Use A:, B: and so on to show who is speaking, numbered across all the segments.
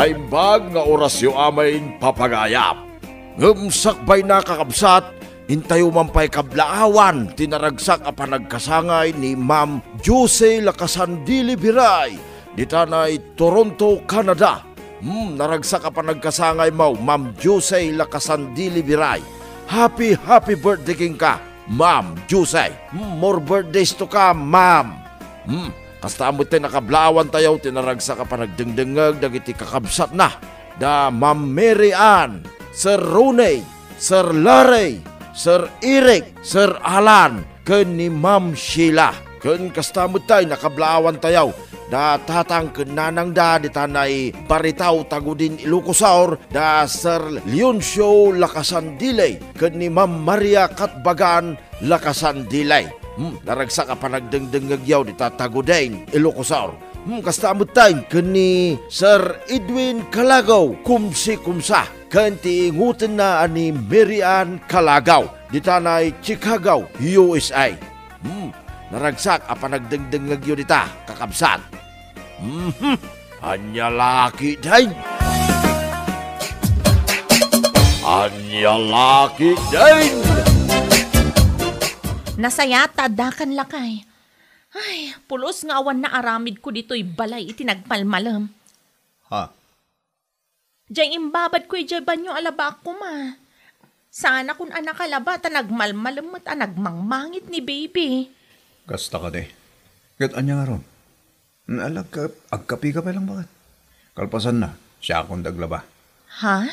A: Naimbag nga orasyo amain papagayap. Ngumsakbay na kakabsat, hintayo man pa'y kablaawan, tinaragsak a panagkasangay ni Ma'am Jose Lacasandili Biray, di tanay Toronto, Canada. Naragsak a panagkasangay mo, Ma'am Jose Lacasandili Biray. Happy birthday king ka, Ma'am Jose. More birthdays to ka, Ma'am. Kasta mo tayo nakablaawan tayo, tinaragsak ka pa nagdengdengag, dagiti kakabsat na. Da Ma'am Mary Ann, Sir Roney, Sir Larry, Sir Eric, Sir Alan, ken ni Ma'am Sheila. Ken kasta mo tayo nakablaawan tayo, da tatang ken nanang da, di tanay Baritaw Tagudin Ilocos, da Sir Leoncio Lacasandile, ken ni Ma'am Maria Katbagan Lacasandile. Naragsak ka pa nagdengdengagyaw di Tatagudain, Ilocos. Kasta mo tayo ni Sir Edwin Calagaw, kumsa, kanti ingutin na ani Mary Ann Calagaw, di tanay Chicago, USA. Naragsak ka pa nagdengdengagyaw di ta, kakabsat. Anya laki dahin. Anya laki dahin.
B: Nasayata dakan lakay. Ay, pulos nga awan na aramid ko dito'y balay itinagmalmalam.
C: Ha?
B: Diyang imbabad ko'y diyay banyo alaba ako ma. Sana kung anak alaba ta nagmalmalam at nagmangmangit ni baby.
C: Kasta ka de. Kat anya nga ron. Naalag ka, agkapi ka pa lang bakit? Kalpasan na, siya akong daglaba.
B: Ha?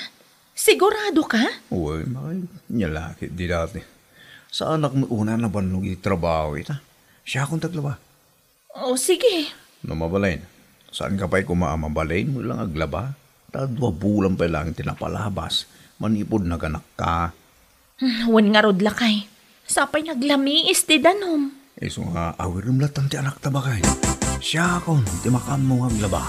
B: Sigurado ka?
C: Uy, bakit nyalaki di dati. Sa anak mo una na banlog trabaho ita. Siya akong taglaba.
B: O sige.
C: Numabalain. Saan ka pa'y kumaamabalain mo lang aglaba? 2 bulan pa lang tinapalabas. Manipod na ganak ka.
B: Wan nga rod lakay. Sapay naglami isti danom.
C: So nga awir ng latang ti anak tabakay. Siya akong ti makam mo aglaba.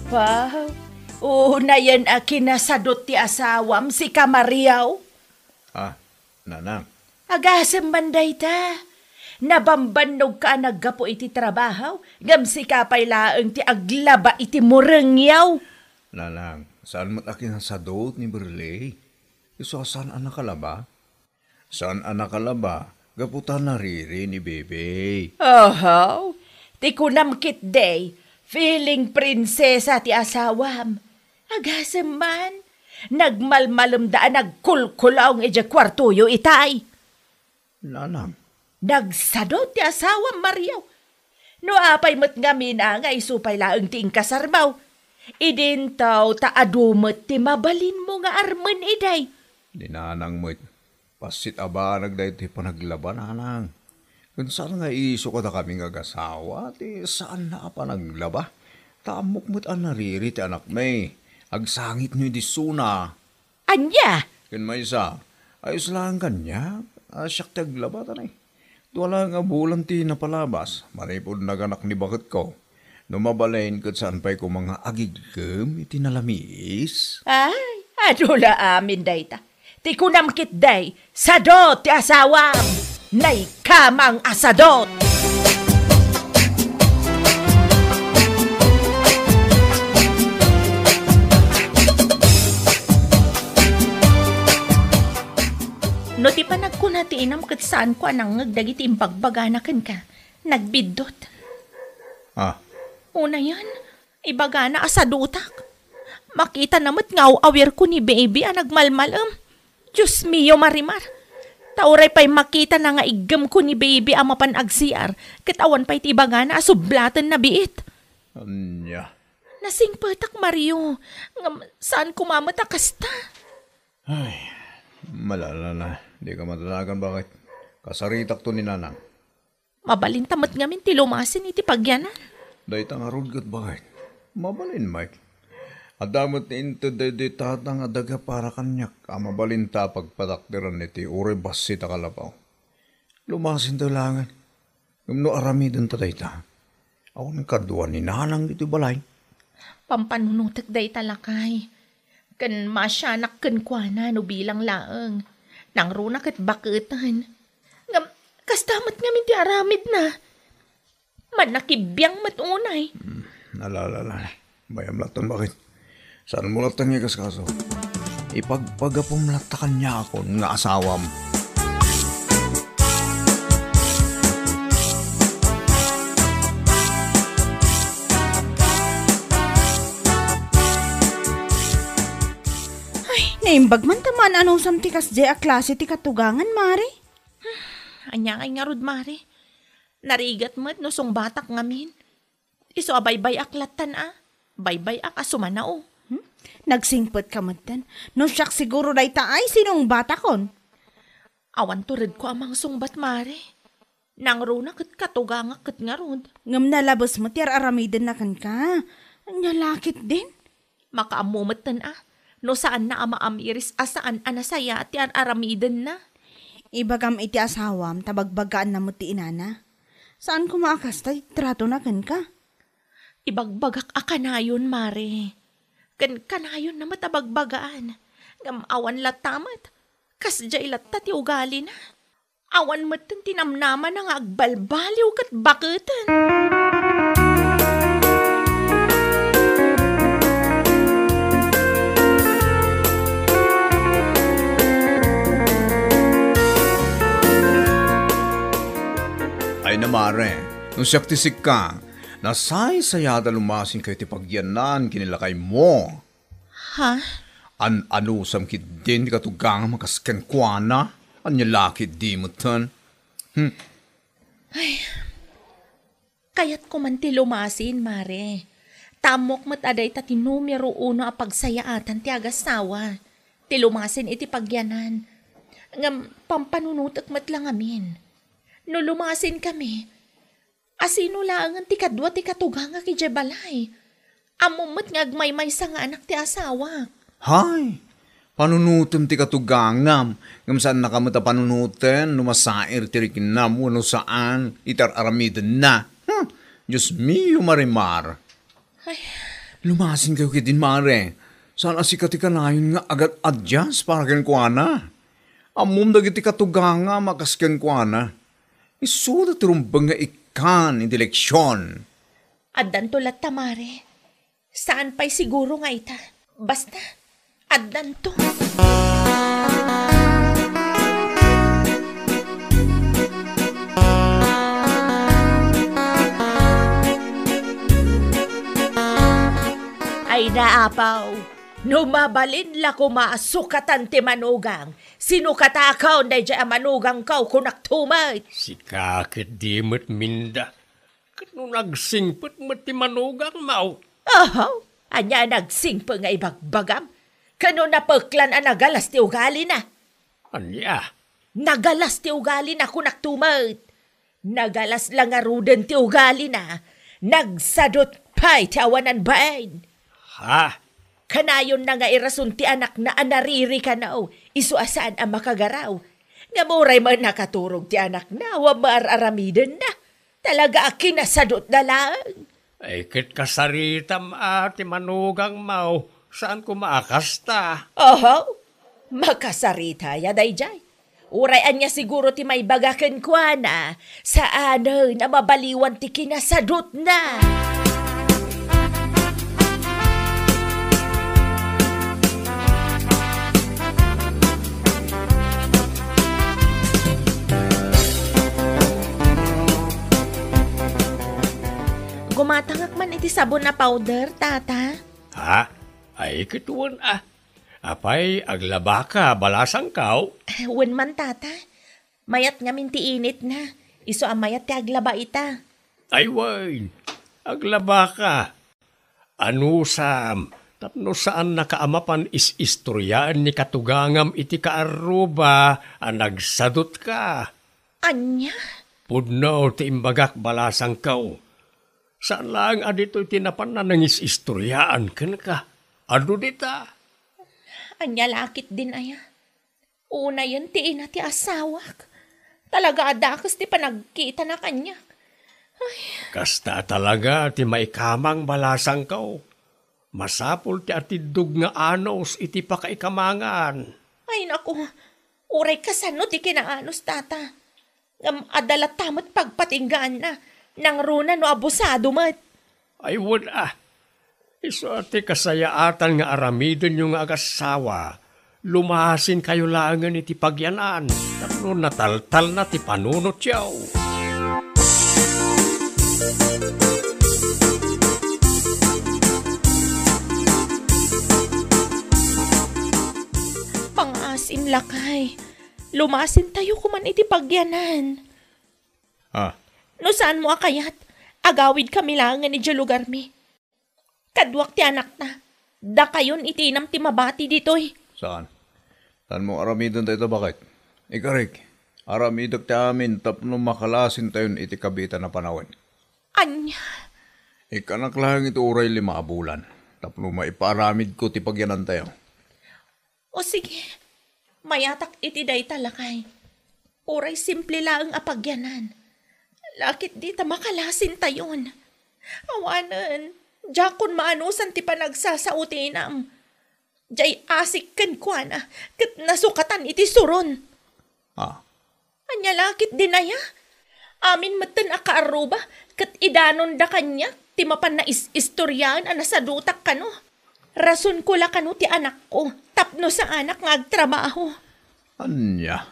B: Wow. Una yan akin na sadot ti asawam si Kamariaw.
C: Nanang.
B: Agasem banday ta. Nabambanog ka naggapo iti trabaho. Gamsi ka pa'y laeng ti aglaba iti murengyaw.
C: Nanang, saan mo't akin ang sadot ni Berley? Iso saan anak kalaba? Saan anak kalaba? Gaputan na riri ni Bebe.
B: Oh, ti kunam kit day. Feeling prinsesa ti asawam. Agasem man. Nagmalmalam daan nagkulkulaong ija kwartuyo itay.
C: Nanang.
B: Nagsadot ti asawam Mariaw. No apay mo't nga mina nga isupay laeng ti inkasarbaw. Idintaw ta adumet ti mabalin mo nga armen iday.
C: Dinanang mo't pasit aba nagday ti panaglaban nanang. Kung saan nga iso ka na kami nga gasawa, ti saan na pa naglaba? Taamok mo't ang nariri ti anak may. Agsangit nyo di suna.
B: Anya?
C: Kung may isa, ayos lang kanya. Asyak ti aglaba tanay. Wala nga bulan ti napalabas. Maripod naganak ni bakit ko. Numabalain kat saan pa'y ko mga agigam iti nalamis.
B: Ay, adula amin day ta. Ti kunam kit day, sadot ti asawam. Nay kamang asadot! No ti pa nagkunati inam kat saan ko anang ngagdagiti impagbaganakan ka. Nagbidot. Una yan, ibagana asadutak. Makita namat ngaw awir ko ni baby ang nagmalmalam. Diyos mio marimar. Tauray pa'y makita na nga igam ko ni baby ang mapanagsiar, katawan pa'y tibagana asublatan na biit.
C: Anya?
B: Nasing patak, Mario. Saan kumamata kasta?
C: Ay, malala na. Di ka matalagan bakit? Kasaritak to ni nanang.
B: Mabalintamat ngamin ti lumasin iti pagyanan.
C: Dahi tang arudgat bakit? Mabalin, Mike. Adamot ni into de tatang adaga para kanyak. Mabalinta pagpatakdiran niti ure basi takalapaw. Lumasin talangan. Ngumno aramidon tatay ta. Ako ng kaduan ni nanang dito balay.
B: Pampanunutak day talakay. Kan masyanak kan kwa na no bilang laeng. Nang runa kat bakutan. Ngam, kastamat ngamin ti aramid na. Man nakibiyang matunay.
C: Nalalala. Bayam latan bakit? Saan mo latan nga kaskaso? Ipagpagapom latakan niya ako nga asawam.
D: Naimbag man taman anong samtikas di a klase ti katugangan, Mari?
B: Anya kay nga rod, Mari. Narigat mo't no song batak ngamin. Iso abaybay aklatan Baybay ak asumanao.
D: Nagsingpot ka matan. No siyak siguro day taay sinong batakon.
B: Awan turid ko amang sungbat, Mari. Nang runa kat katuganga kat nga rod.
D: Ngam nalabos mo ti aramiden na kan ka. Anya lakit din.
B: Makaamumatan No saan na ama amiris asaan anasaya ti aramiden na.
D: Ibagam iti asawam tabagbagaan na mo ti inana. Saan kumakas tay trato na kan ka?
B: Ibagbagak akanayon, Mari. Kanayon na matabagbagaan. Ngam awan latamat. Kasjay latta ti ugali na. Awan matan tinamnaman na nga agbalbaliw kat bakutan.
C: Ay na Mare, nung siyak tisik ka, nasay sayada lumasin kayo ti pagyanan kinilakay mo.
B: Ha?
C: Ano samkit din di katugang makasken kwa na? Anya lakit di mo tan?
B: Kaya't ko man ti lumasin, Mare. Tamok mat aday ta ti numero 1 a pagsayaatan ti agasawa. Ti lumasin iti pagyanan. Ngam pampanunutak mat lang amin. No lumasin kami, asino lang ang ti kadwa ti katuganga ki Jebalay. Amumot ngagmaymay sa nga anak ti asawa.
C: Hay, panunutem ti katugang nam. Ngam saan nakamata panunuten, numasair ti rikinam, wano saan, itar-aramiden na. Diyos mio, Marimar.
B: Ay,
C: lumasin kayo kitin, Mare. Saan asikat ka na yun nga agad adjust para kenkwana. Amum dagiti katuganga makaskenkwana. Isuda tirumbang nga ikan in direksyon.
B: addan to latta, Mare. Saan pa'y siguro nga ita? Basta, addan to. Ay naapaw, numabalin la kumasukatan ti manugang. Sinukatakaw na dyan manugang kau kunaktumay.
E: Si kakit di mo't minda. Kat nung nagsingpot mo't ti manugang mau.
B: Oh, anya nagsingpo nga ibagbagam. Kano napaklan ang nagalas ti ugali na.
E: Anya?
B: Nagalas ti ugali na kunaktumay. Nagalas lang nga ruden ti ugali na. Nagsadot pa'y ti awanan bain.
E: Ha?
B: Kanayon na nga irasun ti anak na anariri ka na o, isuasaan ang makagaraw. Nga muray man nakaturog ti anak na, wamar aramiden na. Talaga kinasadot na lang.
E: Ay kit kasaritam ti manugang mau, saan ko maakasta?
B: Oho, makasarita ya dayjay. Urayan niya siguro ti may bagaken kwa na, saan na mabaliwan ti kinasadot na. Gumatangak man iti sabon na powder, tata.
E: Ha? Ay kituan Apay, aglaba ka, balasang kaw.
B: Wen man, tata. Mayat nga minti init na. Iso ang mayat ti aglaba ita.
E: Ay wain, aglaba ka. Ano sam, tapno saan nakaamapan is-istoryaan ni katugangam iti kaaruba, nagsadot ka.
B: Anya?
E: Pudno ti imbagak balasang kaw. Saan lang adito'y tinapan na nangis istoryaan kan ka? Ano dita?
B: Anya lakit din aya. Una yan ti ina ti asawak. Talaga adakas ti panagkita na kanya. Ay.
E: Kasta talaga ti maikamang balasang kaw. Masapul ti atidug nga anos iti pakaikamangan.
B: Ay naku, Uray kasano ti kinaanos tata. Ngam adala tamot pagpatinggaan na. Nang runa no abusado mat.
E: Ay wala. Iso ati kasayaatan nga aramidon yung agasawa. Lumahasin kayo langan iti pagyanaan. Tapno nataltal na ti panunot yaw.
B: Pangasim lakay. Lumasin tayo kuman iti pagyanan. No saan mo akayat? Agawid kami langan ni lugar mi. Kadwak ti anak na. Da kayon itinam ti mabati ditoy.
C: Saan? Saan mo aramidon tayo bakit? Ikarik, aramidok ti amin tapno makalasin tayo iti kabita na panawin.
B: Anya?
C: Ikanak lang ito uray 5 bulan. Tapno maiparamid ko ti pagyanan tayo.
B: O sige, mayatak iti day talakay. Uray simple lang apagyanan. Lakit di ta makalasin tayon. Awanan, jakon maanusan ti panagsasautinam. Jay asik ken kuana, ket nasukatan iti suron. Anya lakit dinaya? Amin meten akaaruba, ket idanon da kanya, ti mapan na istoryan ana sa dutak kano. Rason ko la kano ti anak ko, tapno sa anak nga agtrabaho.
C: Anya?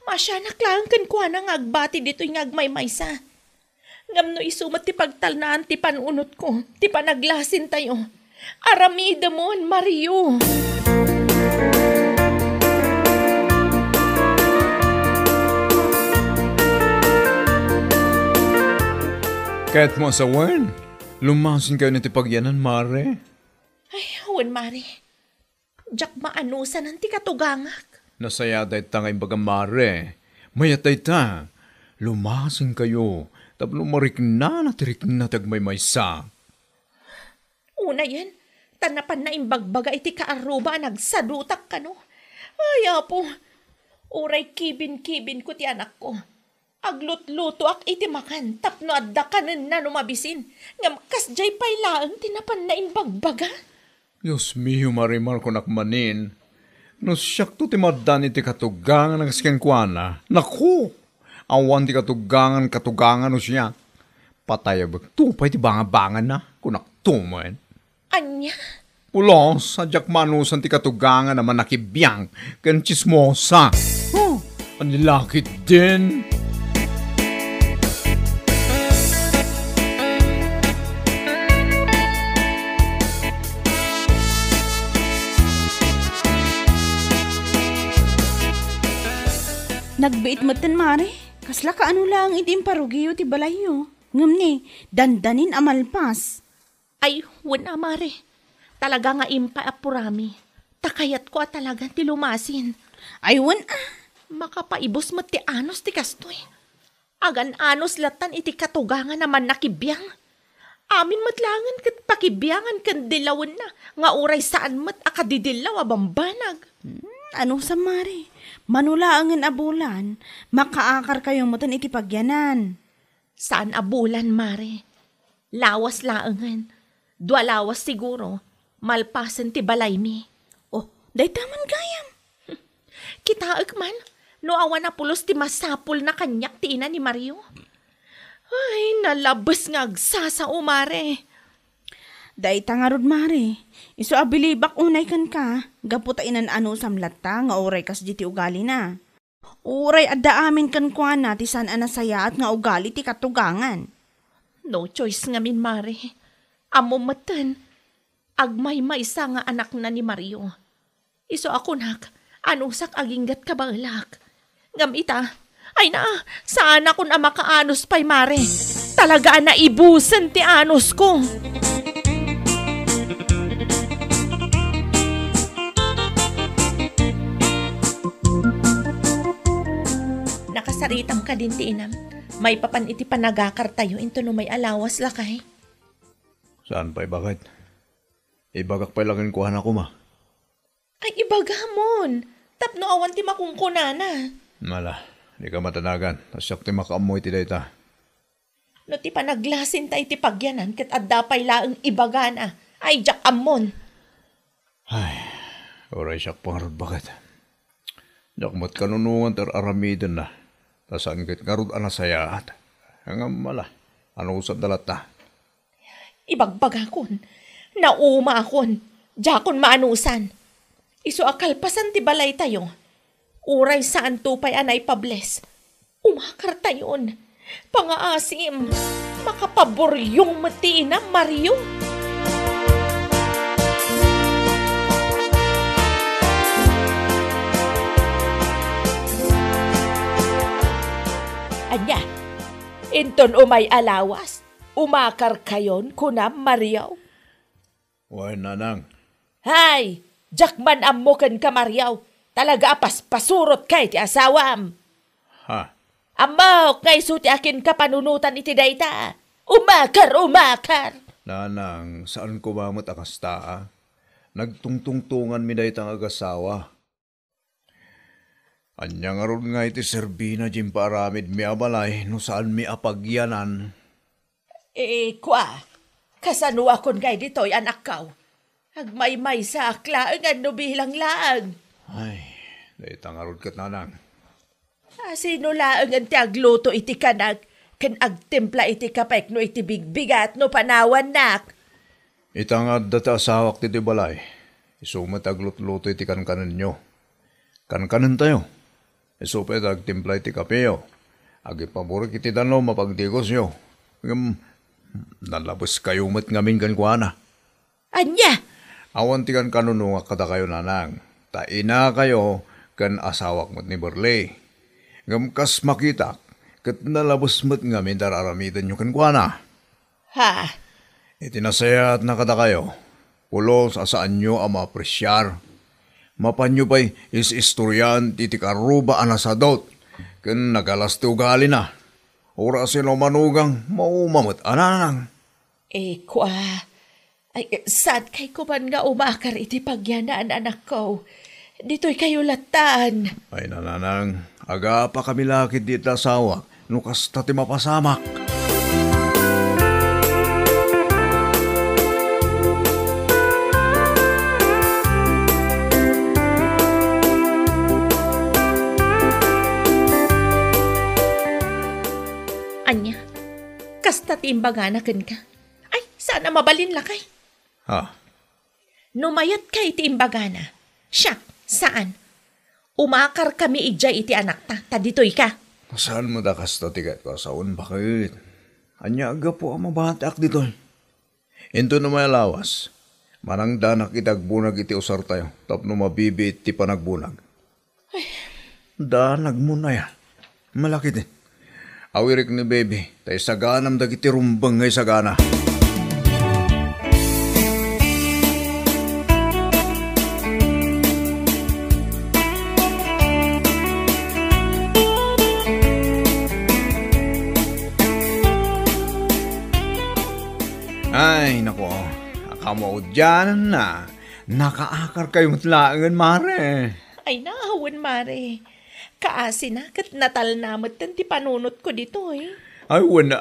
B: Masyanak lang ken kuana nga agbati dito'y nga agmaymaysa. Ngam no isumat ti pagtalnaan ti panunot ko, ti panaglasin tayo. Aramida mo, Mario.
C: Kahit mo asawan, lumasin kayo niti pagyanan, Mare.
B: Ay, awan, Mari. Jak maanusan ang ti katugangak.
C: Nasaya day ta nga imbaga, Mare. Mayatay ta. Lumasin kayo. Tapno marik na tagmaymaysa.
B: Una yan, tanapan na imbagbaga iti kaaruba nagsadutak ka no. Ay, apo, uray kibin-kibin ko ti anak ko. Aglut-luto ak iti makan, tapno adda kanan na numabisin. Ngam kasjay pay laang tinapan na imbagbaga.
C: Diyos miyo, Marimar ko nakmanin. No siyak to ti madan iti katugangan ng skengkwana. Naku! Awan ti katugangan no siya. Pataya bagtupay ti bangabangan na kunak tuman.
B: Anya?
C: Pulos, sadyak manusan ti katugangan naman nakibiyang kan chismosa. Anilakit din.
D: Nagbiit matan, Mare. Kasla ka ano lang iti imparugiyo ti balayo. Ngam ni, dandanin amalpas.
B: Ay, wala, Mare. Talaga nga impa apurami. Takayat ko talaga ti lumasin.
D: Ay,
B: Makapaibos mo ti anos ti kastoy. Agan anos latan iti katugangan naman nakibiyang. Amin matlangan kat pakibiyangan kan dilawan na. Nga uray saan mat akadidilaw abambanag.
D: Ano sa, Mare? Manulaangan abulan, makaakar kayong mutan iti pagyanan.
B: Saan abulan, Mare? Lawas laangan. Dua lawas siguro. Malpasan ti balay mi.
D: Oh, day taman gayam.
B: Kitaag man, no awan na pulos ti masapul na kanyak ti ina ni Mario. Ay, nalabas nga agsasao, Mare.
D: Day tangarod, Mare. Iso abilibak unay kan ka. Gaputa inan ano samlata nga oray kas ti ugali na. Uray adda amin kan kwa na ti saan anasaya at nga ugali ti katugangan.
B: No choice nga min, Mare. Amo matan. Agmay-maysa nga anak na ni Mario. Iso ako nak, anusak aginggat kabalak. Ngam ita, ay na, saan ako na makaanos pa'y, Mare? Talaga na ibusan ti anos ko. Nakasaritang ka din ti inam. May papan iti panagakar tayo into no may alawas lakay.
C: Saan pa'y bakit? Ibagak pa'y langin kuhan ako, ma.
B: Ay, ibagamon. Tapno awan ti makungkunana.
C: Mala, di ka matanagan. Tasyak ti makaamoy ti dayta.
B: No ti panaglasin tayo ti pagyanan kat adda pa'y laang ibagana. Ay, jak amon.
C: Ay, oray siyak pangarod bakit. Yakmat kanunungan tar aramidan na. Tasaan kit karud anasayaat. Hangam mala. Ano usap dalat na?
B: Ibagbag akon. Nauma akon. Jakon maanusan. Iso akalpasan ti balay tayo. Uray saan tupay anay pables. Umakar tayon. Pangaasim. Makapaboryong mati na Mario. Anya, inton umay alawas, umakar kayon kunam Mariaw.
C: Why, nanang.
B: Hay, jakman amukan ka Mariaw, talaga apas pasurot kay ti asawam.
C: Ha?
B: Amaw, kay suti akin ka panunutan iti dayta. Umakar.
C: Nanang, saan ko mamot akas taa? Nagtungtungtungan mi dahi tang agasawa. Anya nga ron nga iti serbina jim paramid mi abalay no saan mi apagyanan.
B: Kwa, kasano akon kay dito'y anak kaw. Agmay-may sa aklaan nga no bilang laang.
C: Ay, dahi tang arod kat nanang.
B: Sino laang ang ti agluto iti kanag, kan agtimpla iti kapek no iti bigbigat no panawan nak.
C: Itangad dati asawak titi balay. Isumat aglut-luto iti kankanan nyo. Kankanan tayo. Isupet agtimpla iti kapeyo. Agipaburik iti dano mapagdigos nyo. Nalabas kayo mat ngamin kan kuana.
B: Anya?
C: Awan ti kan kanununga kada kayo nanang. Taina kayo kan asawak mat ni Berley. Ngamkas makitak. Kat nalabas mat ngamin dararamidan nyo kan kuana.
B: Ha?
C: Itinasaya at nakada kayo. Pulo sa saan nyo ang maapresyar. Mapanyo pa'y is-istoryan titi karuba anasadot. Kan nagalas ti ugali na. Ora sila manugang maumamot ananang.
B: Kwa. Ay, sad kay ko man nga umakar iti pagyanaan anak ko. Dito'y kayo latan.
C: Ay nananang, aga pa kami lakit di tasawak. Nukas tati mapasamak.
B: Anya, kasta tiimbaganakan ka. Ay, sana mabalin lakay.
C: Ha?
B: Numayat kay tiimbagana. Siya, saan? Umakar kami ijay iti anak ta dito'y ka.
C: Saan mo dakas to tigat ko saun bakit? Anya aga po ang mabatak dito. Into na may lawas. Manang danak itagbunag iti usar tayo. Tapno mabibi iti panagbunag. Danag mo na ya. Malaki din. Awirik ni baby, tayo saganam dagiti rumbang ngay sagana. Ay, nako, akamaw dyan na. Nakaakar kayo matlaangan, mare.
B: Ay, naawan, Mare. Kaasi na, kat natal namot ti panunot ko dito eh.
C: Ay, wana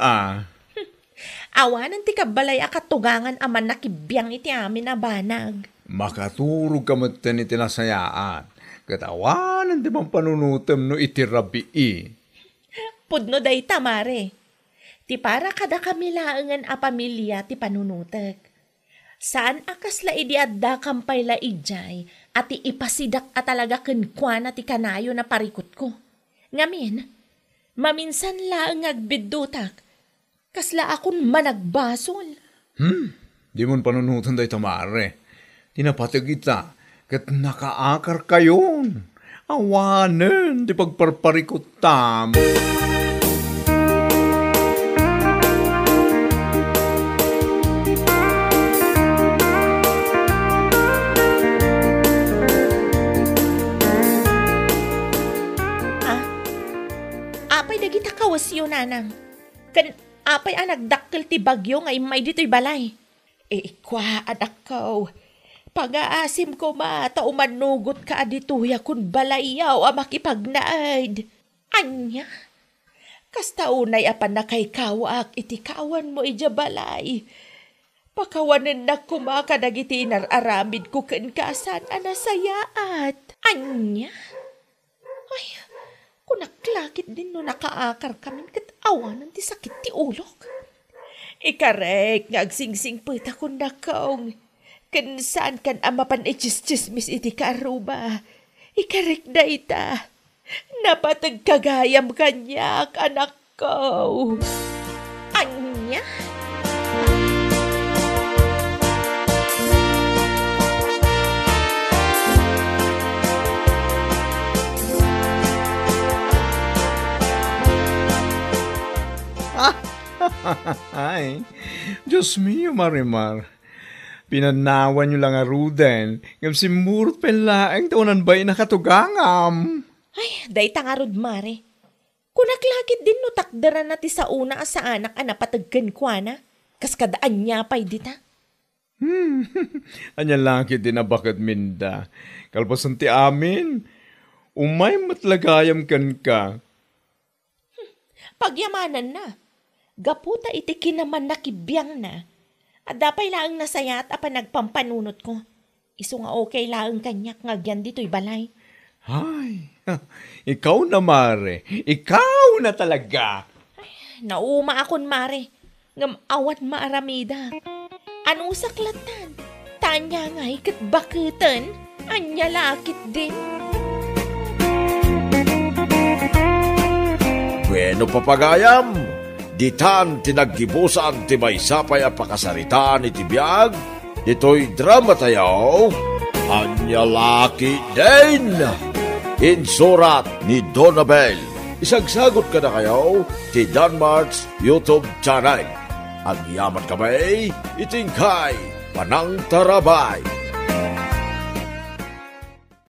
B: Awanan ti kabalay akatugangan aman nakibiyang iti amin na banag.
C: Makaturog ka matan iti nasayaan. Katawanan di bang panunutam no iti rabii.
B: Pudno day tamare. Ti para kada kami laangan a pamilya ti panunutek. Saan akas la idi adda kampay la ijay at ipasidak at talaga kenkwana ti kanayo na parikot ko. Ngamin, maminsan laang agbiddutak, kasla akon managbasol.
C: Di mon panunutan day tamare. Tinapatag kita, kat nakaakar kayon. Awanan, di pagparparikot tam.
B: Kawas yun, nanang. Kan apay nagdakkel ti bagyo nga imay dito'y balay. Kwa, anak ko. Pag-aasim ko taumanugot ka adituya kun balayaw a makipagnaad. Anya, kasta unay apan na kay kawak iti kawan mo ija balay. Pakawanan na kumakadagiti nararamid ko ken kasan anasayaat. Anya, Ay, kunaklakit din no nakaakar kami kat awanan ti sakit ti ulok. Ikarek nga agsingsing pita kung nakaong. Kan saan kan amapan ichismis iti karuba. Ikarek da ita. Napatagkagayam kanyak, anak ko. Anya?
C: Ay, Diyos mio, Marimar. Pinanawan nyo lang aruden. Ngam si Murot penlaeng taonan ba'y nakatugangam?
B: Ay, day tangarod mare. Kunaklakit din no takdaran na ti sa una sa anak napatagkan kwa na. Kas kadaan niya pa'y dita.
C: Anya langit din na bakit minda. Kalpasan ti amin. Umay matlagayam kan ka.
B: Pagyamanan na. Gaputa iti kinaman nakibiyang na. At dapay laang nasayat apa nagpampanunot ko. Iso nga okay laang kanyak ngagyan dito'y balay.
C: Ay, ikaw na, Mare. Ikaw na talaga.
B: Nauma akon, Mare. Ngam awat maaramida. Anong saklatan? Tanya nga ikat bakitan. Anya lakit din.
A: Bueno, papagayam, ditan tinaggibusan ti may sapay a pakasaritaan iti biyag, dito'y drama tayo, Anya Laki din. Insurat ni Donabel. Isagsagot ka na kayo ti Danmarks YouTube channel. Ang yaman kamay, itingkay, panang tarabay.